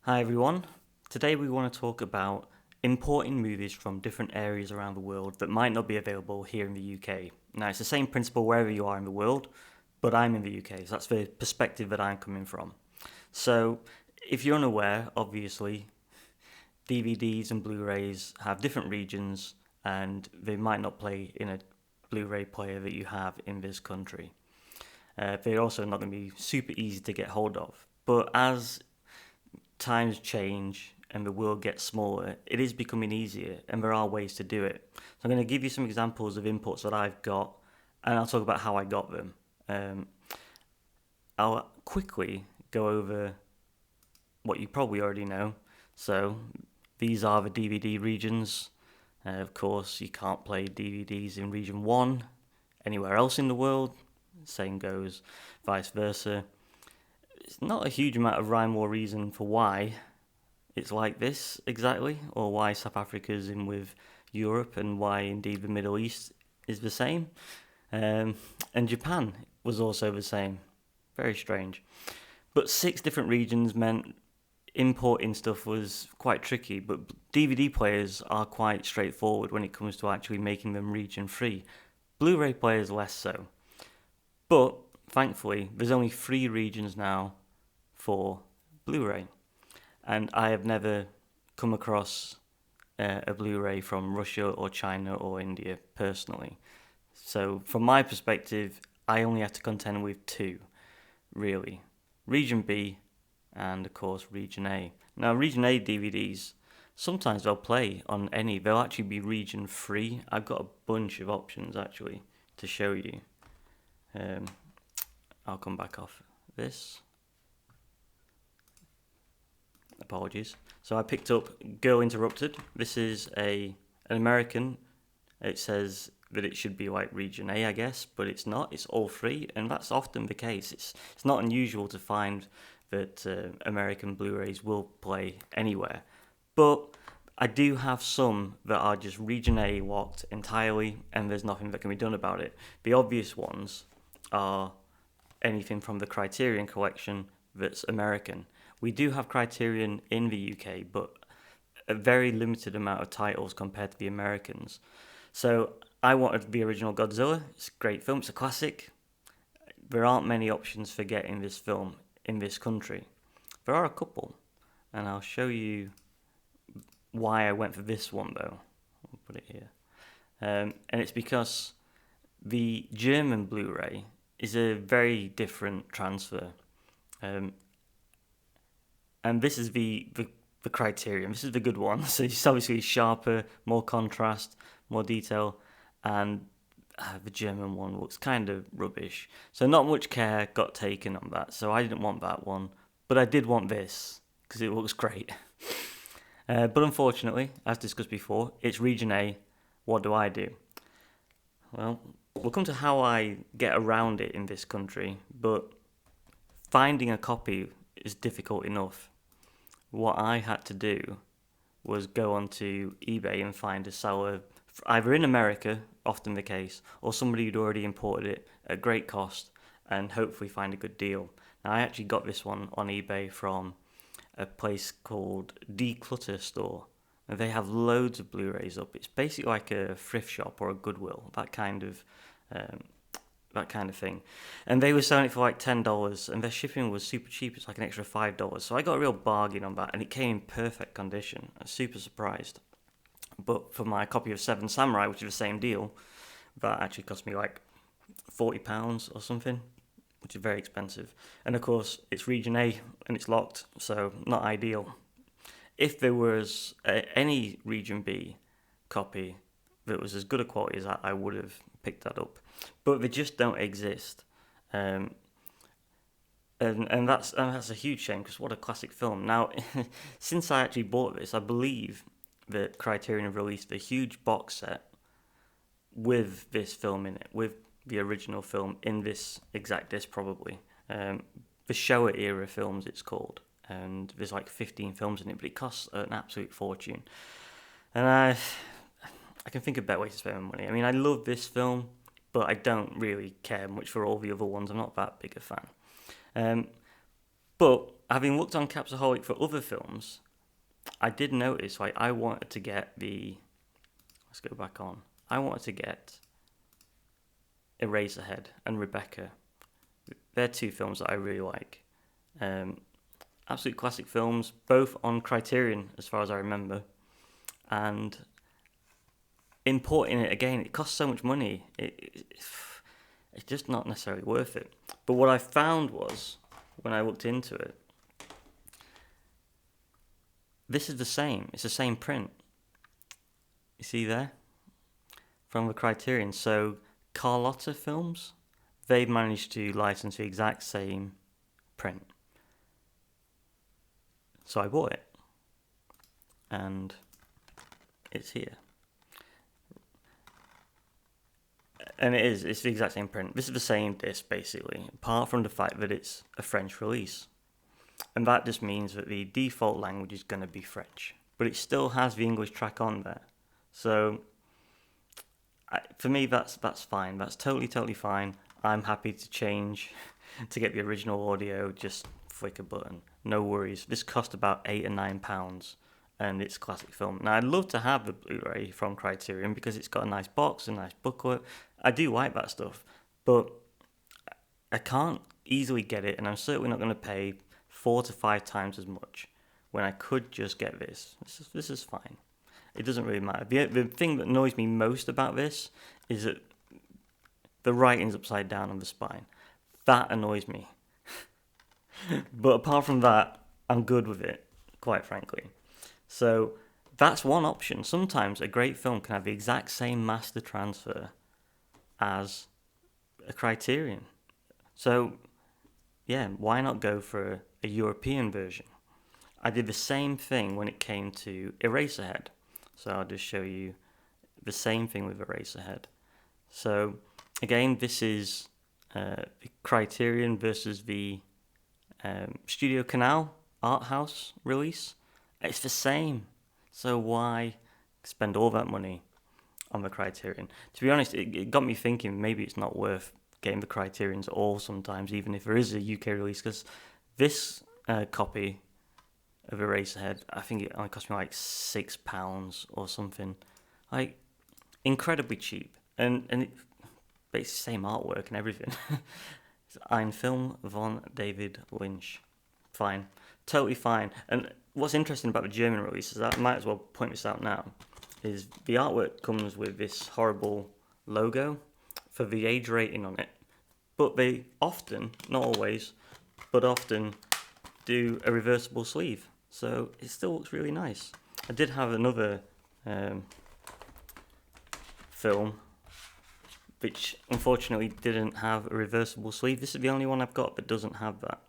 Hi everyone. Today we want to talk about importing movies from different areas around the world that might not be available here in the UK. Now it's the same principle wherever you are in the world, but I'm in the UK, so that's the perspective that I'm coming from. So if you're unaware, obviously DVDs and Blu-rays have different regions and they might not play in a Blu-ray player that you have in this country. They're also not going to be super easy to get hold of. But as times change and the world gets smaller, it is becoming easier and there are ways to do it. So I'm going to give you some examples of inputs that I've got and I'll talk about how I got them. I'll quickly go over what you probably already know. So these are the DVD regions. Of course, you can't play DVDs in region 1 anywhere else in the world. Same goes vice versa. It's not a huge amount of rhyme or reason for why it's like this exactly, or why South Africa's in with Europe and why indeed the Middle East is the same. And Japan was also the same. Very strange. But 6 different regions meant importing stuff was quite tricky, but DVD players are quite straightforward when it comes to actually making them region free. Blu-ray players less so. But thankfully, there's only 3 regions now for Blu-ray, and I have never come across a Blu-ray from Russia or China or India personally. So from my perspective, I only have to contend with 2, really. Region B and of course Region A. Now Region A DVDs, sometimes they'll play on any, they'll actually be region free. I've got a bunch of options actually to show you. I'll come back off this. Apologies. So I picked up Girl Interrupted. This is an American. It says that it should be like region A, I guess, but it's not. It's all 3, and that's often the case. It's not unusual to find that American Blu-rays will play anywhere, but I do have some that are just region A locked entirely, and there's nothing that can be done about it. The obvious ones are anything from the Criterion collection that's American. We do have Criterion in the UK, but a very limited amount of titles compared to the Americans. So I wanted the original Godzilla. It's a great film. It's a classic. There aren't many options for getting this film in this country. There are a couple, and I'll show you why I went for this one though. I'll put it here. And it's because the German Blu-ray is a very different transfer. And this is the Criterion. This is the good one. So it's obviously sharper, more contrast, more detail, and the German one looks kind of rubbish. So not much care got taken on that. So I didn't want that one, but I did want this because it looks great. But unfortunately, as discussed before, it's region A. What do I do? Well, we'll come to how I get around it in this country, but finding a copy is difficult enough. What I had to do was go onto eBay and find a seller either in America, often the case, or somebody who'd already imported it at great cost and hopefully find a good deal. Now I actually got this one on eBay from a place called Declutter Store. And they have loads of Blu-rays up. It's basically like a thrift shop or a Goodwill, that kind of thing. And they were selling it for like $10, and their shipping was super cheap. It's like an extra $5. So I got a real bargain on that, and it came in perfect condition. I was super surprised. But for my copy of Seven Samurai, which is the same deal, that actually cost me like £40 or something, which is very expensive. And of course, it's region A and it's locked, so not ideal. If there was any region B copy that was as good a quality as that, I would have picked that up. But they just don't exist. And that's a huge shame because what a classic film. Now, since I actually bought this, I believe that Criterion have released a huge box set with this film in it, with the original film in this exact disc probably. The Showa era films it's called, and there's like 15 films in it, but it costs an absolute fortune. And I can think of better ways to spend my money. I mean, I love this film, but I don't really care much for all the other ones. I'm not that big a fan. But having looked on Capsaholic for other films, I did notice like I wanted to get the. Let's go back on. I wanted to get Eraserhead and Rebecca. They're two films that I really like. Absolute classic films, both on Criterion, as far as I remember. And importing it again, it costs so much money. It's just not necessarily worth it. But what I found was, when I looked into it, this is the same. It's the same print. You see there? From the Criterion. So Carlotta Films, they've managed to license the exact same print. So I bought it. And it's here. And it's the exact same print. This is the same disc, basically, apart from the fact that it's a French release. And that just means that the default language is going to be French. But it still has the English track on there. So, for me, that's fine. That's totally fine. I'm happy to change to get the original audio, just flick a button. No worries. This cost about £8 or £9. And it's classic film. Now, I'd love to have the Blu-ray from Criterion because it's got a nice box, a nice booklet. I do like that stuff, but I can't easily get it, and I'm certainly not going to pay 4 to 5 times as much when I could just get this. This is fine. It doesn't really matter. The thing that annoys me most about this is that the writing's upside down on the spine. That annoys me. But apart from that, I'm good with it, quite frankly. So that's one option. Sometimes a great film can have the exact same master transfer as a Criterion. So, yeah, why not go for a European version? I did the same thing when it came to Eraserhead. So I'll just show you the same thing with Eraserhead. So, again, this is the Criterion versus the Studio Canal Art House release. It's the same, so why spend all that money on the Criterion? To be honest, it got me thinking maybe it's not worth getting the Criterions at all sometimes, even if there is a UK release, because this copy of Eraserhead, I think it only cost me like £6 or something. Like, incredibly cheap. And it's basically the same artwork and everything. It's Ein Film von David Lynch. Fine. Totally fine. And what's interesting about the German release is I might as well point this out now, is the artwork comes with this horrible logo for the age rating on it. But they often, not always, but often do a reversible sleeve. So it still looks really nice. I did have another film which unfortunately didn't have a reversible sleeve. This is the only one I've got that doesn't have that.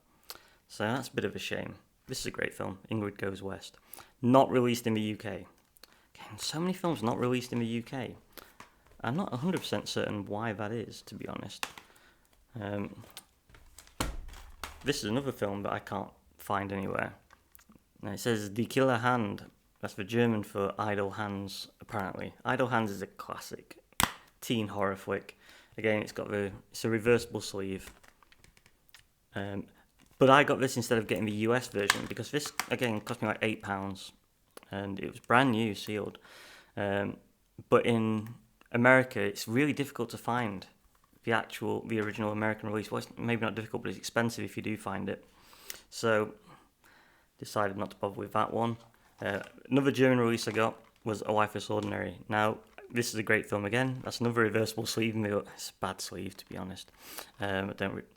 So that's a bit of a shame. This is a great film, Ingrid Goes West. Not released in the UK. Again, so many films not released in the UK. I'm not 100% certain why that is, to be honest. This is another film that I can't find anywhere. Now it says Die Killer Hand. That's the German for Idle Hands, apparently. Idle Hands is a classic teen horror flick. Again, it's a reversible sleeve. But I got this instead of getting the US version because this, again, cost me like £8 and it was brand new, sealed. But in America, it's really difficult to find the original American release. Well, it's maybe not difficult, but it's expensive if you do find it. So, decided not to bother with that one. Another German release I got was A Life is Ordinary. Now, this is a great film again. That's another reversible sleeve. It's a bad sleeve, to be honest. I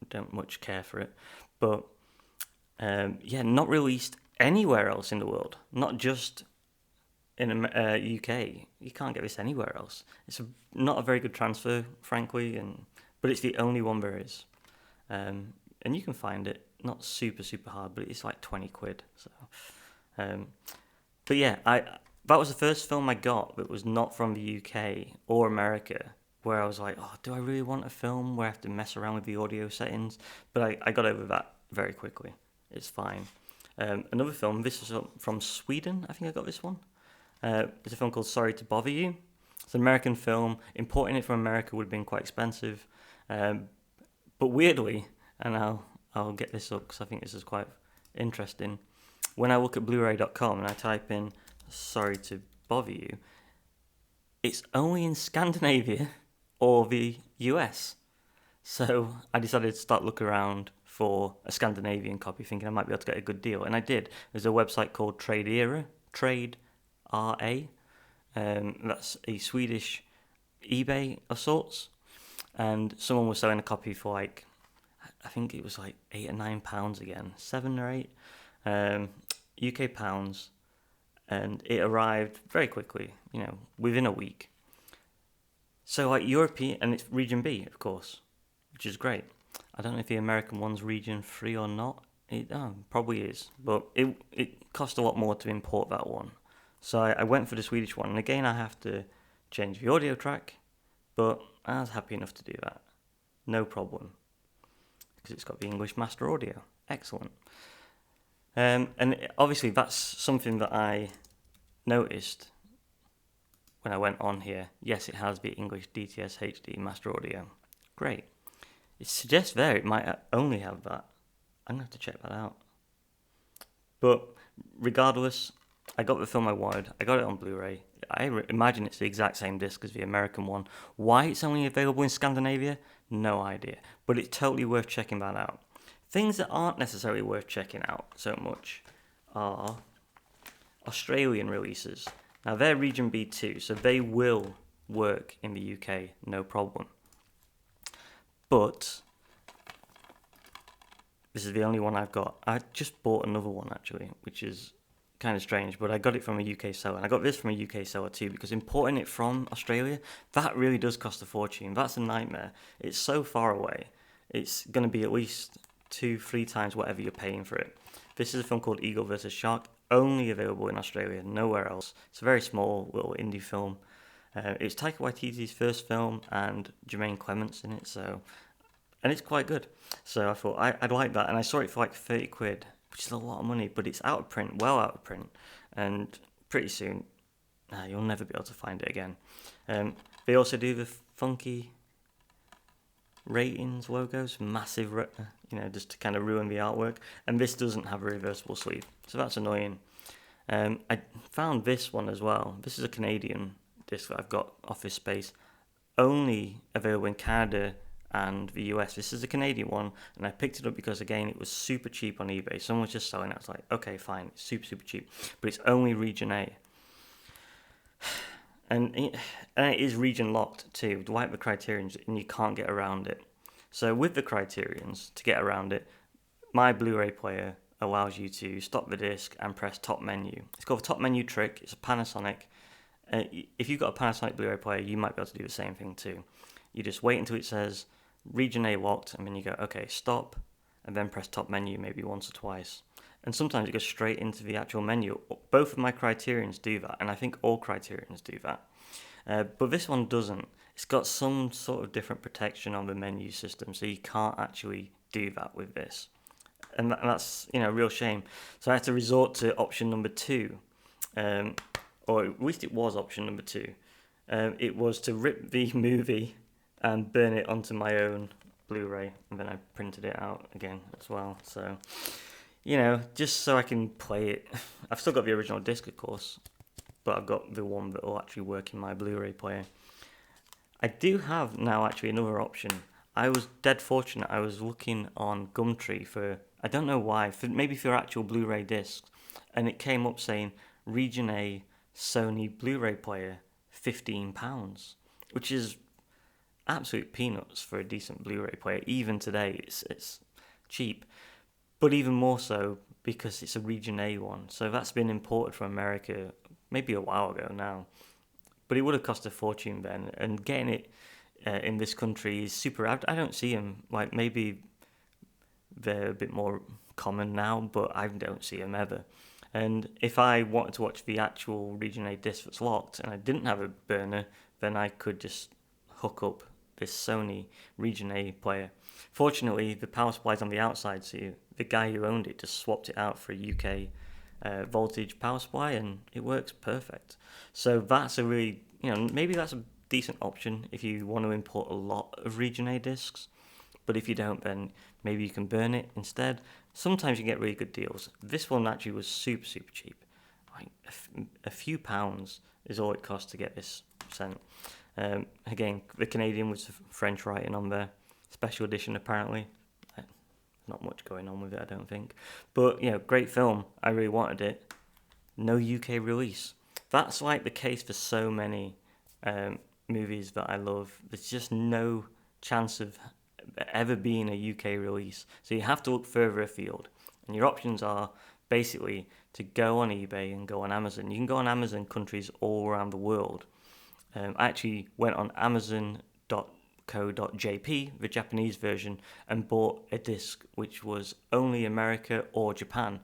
don't much care for it. But not released anywhere else in the world, not just in UK. You can't get this anywhere else. It's not a very good transfer, frankly, but it's the only one there is. And you can find it, not super hard, but it's like 20 quid. So, but yeah, that was the first film I got that was not from the UK or America, where I was like, oh, do I really want a film where I have to mess around with the audio settings? But I got over that very quickly. It's fine. Another film, this is from Sweden, I think I got this one. It's a film called Sorry to Bother You. It's an American film. Importing it from America would have been quite expensive. But weirdly, and I'll get this up because I think this is quite interesting. When I look at blu-ray.com and I type in "sorry to bother you," it's only in Scandinavia or the US. So I decided to start looking around for a Scandinavian copy, thinking I might be able to get a good deal, and I did. There's a website called Trade RA. That's a Swedish eBay of sorts, and someone was selling a copy for like, I think it was like £8 or £9 again, 7 or 8 UK pounds, and it arrived very quickly, within a week. So like European, and it's region B, of course, which is great. I don't know if the American one's region 3 or not. It probably is, but it cost a lot more to import that one. So I went for the Swedish one, and again I have to change the audio track, but I was happy enough to do that. No problem, because it's got the English master audio. Excellent. And obviously that's something that I noticed when I went on here. Yes, it has the English DTS HD master audio. Great. It suggests there it might only have that. I'm going to have to check that out. But regardless, I got the film I wanted. I got it on Blu-ray. I imagine it's the exact same disc as the American one. Why it's only available in Scandinavia? No idea. But it's totally worth checking that out. Things that aren't necessarily worth checking out so much are Australian releases. Now they're region B2, so they will work in the UK, no problem. But this is the only one I've got. I just bought another one actually, which is kind of strange, but I got it from a UK seller. And I got this from a UK seller too, because importing it from Australia, that really does cost a fortune. That's a nightmare. It's so far away. It's going to be at least 2-3 times whatever you're paying for it. This is a film called Eagle vs. Shark, only available in Australia, nowhere else. It's a very small little indie film. It's Taika Waititi's first film, and Jermaine Clement's in it, and it's quite good. So I thought I'd like that, and I saw it for like 30 quid, which is a lot of money, but it's out of print, well out of print, and pretty soon you'll never be able to find it again. They also do the funky ratings logos, massive, just to kind of ruin the artwork, and this doesn't have a reversible sleeve, so that's annoying. I found this one as well. This is a Canadian disc that I've got, Office Space, only available in Canada and the US. This is a Canadian one, and I picked it up because, again, it was super cheap on eBay. Someone was just selling it. I was like, okay, fine, it's super, super cheap, but it's only region A. And it is region locked too, like the Criterions, and you can't get around it. So with the Criterions, to get around it, my Blu-ray player allows you to stop the disc and press top menu. It's called the top menu trick. It's a Panasonic. If you've got a Panasonic Blu-ray player, you might be able to do the same thing too. You just wait until it says region A locked, and then you go, okay, stop, and then press top menu maybe once or twice. And sometimes it goes straight into the actual menu. Both of my Criterions do that, and I think all Criterions do that. But this one doesn't. It's got some sort of different protection on the menu system, so you can't actually do that with this. And that's, a real shame. So I had to resort to option number 2, or at least it was option number 2. It was to rip the movie and burn it onto my own Blu-ray, and then I printed it out again as well. So, just so I can play it. I've still got the original disc, of course, but I've got the one that will actually work in my Blu-ray player. I do have now actually another option. I was dead fortunate. I was looking on Gumtree for, I don't know why, maybe for actual Blu-ray discs, and it came up saying Region A Sony Blu-ray player, £15, which is absolute peanuts for a decent Blu-ray player. Even today, it's cheap, but even more so because it's a Region A one. So that's been imported from America maybe a while ago now, but it would have cost a fortune then. And getting it in this country is super. I don't see them, like, maybe they're a bit more common now, but I don't see them ever. And if I wanted to watch the actual Region A disc that's locked and I didn't have a burner, then I could just hook up this Sony Region A player. Fortunately, the power supply's on the outside, so the guy who owned it just swapped it out for a UK voltage power supply, and it works perfect. So that's a really, maybe that's a decent option if you want to import a lot of Region A discs. But if you don't, then maybe you can burn it instead. Sometimes you get really good deals. This one actually was super, super cheap. Like a few pounds is all it cost to get this sent. Again, the Canadian was French writing on there. Special edition, apparently. Not much going on with it, I don't think. But, great film. I really wanted it. No UK release. That's like the case for so many movies that I love. There's just no chance of ever being a UK release. So you have to look further afield. And your options are basically to go on eBay and go on Amazon. You can go on Amazon countries all around the world. I actually went on Amazon.co.jp, the Japanese version, and bought a disc which was only America or Japan.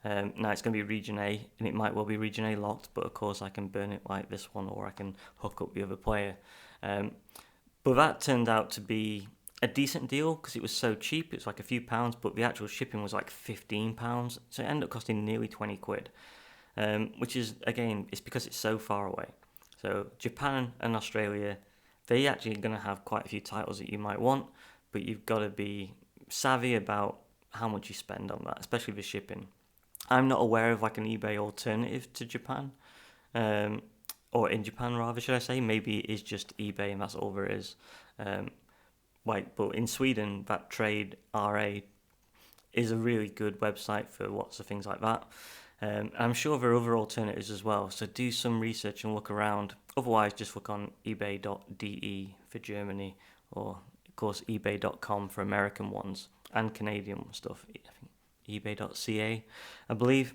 Now it's going to be region A, and it might well be region A locked, but of course I can burn it like this one, or I can hook up the other player. But that turned out to be a decent deal because it was so cheap. It's like a few pounds, but the actual shipping was like £15, so it ended up costing nearly 20 quid, which is, again, it's because it's so far away. So Japan and Australia, they actually are going to have quite a few titles that you might want, but you've got to be savvy about how much you spend on that, especially the shipping. I'm not aware of like an eBay alternative to Japan, or in Japan rather, should I say. Maybe it is just eBay and that's all there is. But in Sweden, that Trade RA is a really good website for lots of things like that. I'm sure there are other alternatives as well, so do some research and look around. Otherwise, just look on ebay.de for Germany, or of course ebay.com for American ones and Canadian stuff. I think ebay.ca, I believe.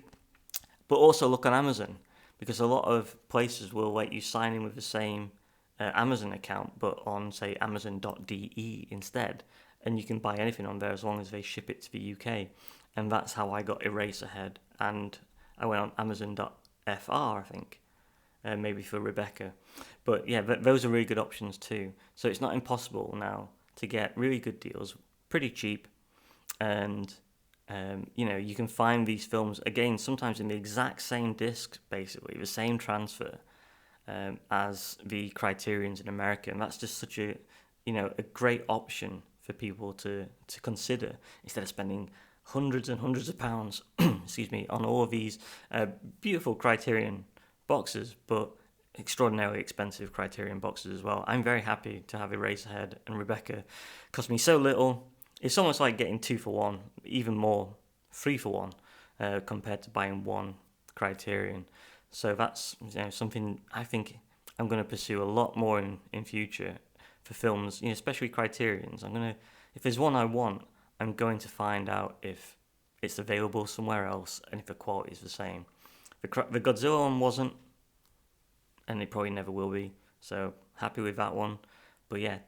But also look on Amazon, because a lot of places will let you sign in with the same Amazon account, but on, say, amazon.de instead, and you can buy anything on there as long as they ship it to the UK. And that's how I got Eraserhead, and I went on amazon.fr, I think, maybe for Rebecca. But yeah, those are really good options too. So it's not impossible now to get really good deals, pretty cheap, and you can find these films, again, sometimes in the exact same disc, basically, the same transfer as the Criterions in America. And that's just such a great option for people to consider, instead of spending hundreds and hundreds of pounds on all of these beautiful Criterion boxes, but extraordinarily expensive Criterion boxes as well. I'm very happy to have Eraserhead and Rebecca. Cost me so little. It's almost like getting 2 for 1, even more, 3 for 1, compared to buying one Criterion. So that's something I think I'm going to pursue a lot more in future for films, especially Criterions. If there's one I want, I'm going to find out if it's available somewhere else and if the quality is the same. The Godzilla one wasn't, and it probably never will be, so happy with that one. But yeah,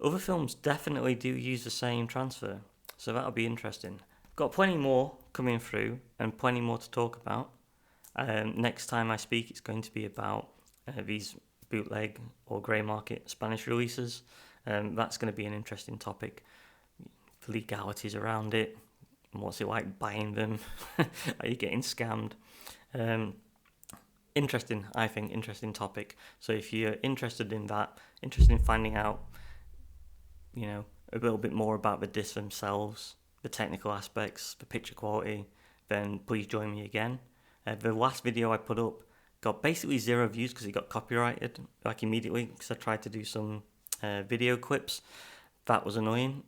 other films definitely do use the same transfer, so that'll be interesting. Got plenty more coming through and plenty more to talk about. Next time I speak, it's going to be about these bootleg or grey market Spanish releases. That's going to be an interesting topic. Legalities around it, and what's it like buying them? Are you getting scammed? Interesting topic. So if you're interested in that, interested in finding out, a little bit more about the discs themselves, the technical aspects, the picture quality, then please join me again. The last video I put up got basically 0 views because it got copyrighted like immediately, because I tried to do some video clips. That was annoying.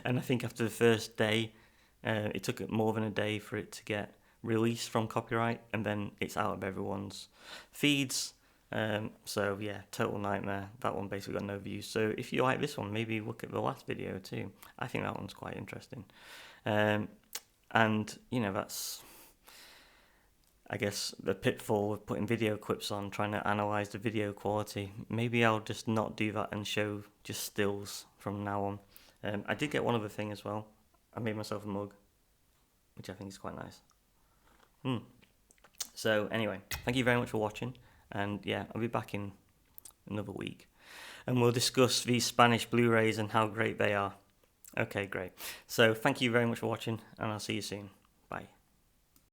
And I think after the first day, it took more than a day for it to get released from copyright, and then it's out of everyone's feeds. So yeah, total nightmare. That one basically got no views. So if you like this one, maybe look at the last video too. I think that one's quite interesting. And that's, I guess, the pitfall of putting video clips on, trying to analyze the video quality. Maybe I'll just not do that and show just stills from now on. I did get one other thing as well. I made myself a mug, which I think is quite nice. So anyway, thank you very much for watching, and yeah, I'll be back in another week, and we'll discuss these Spanish Blu-rays and how great they are. Okay, great. So thank you very much for watching, and I'll see you soon. Bye.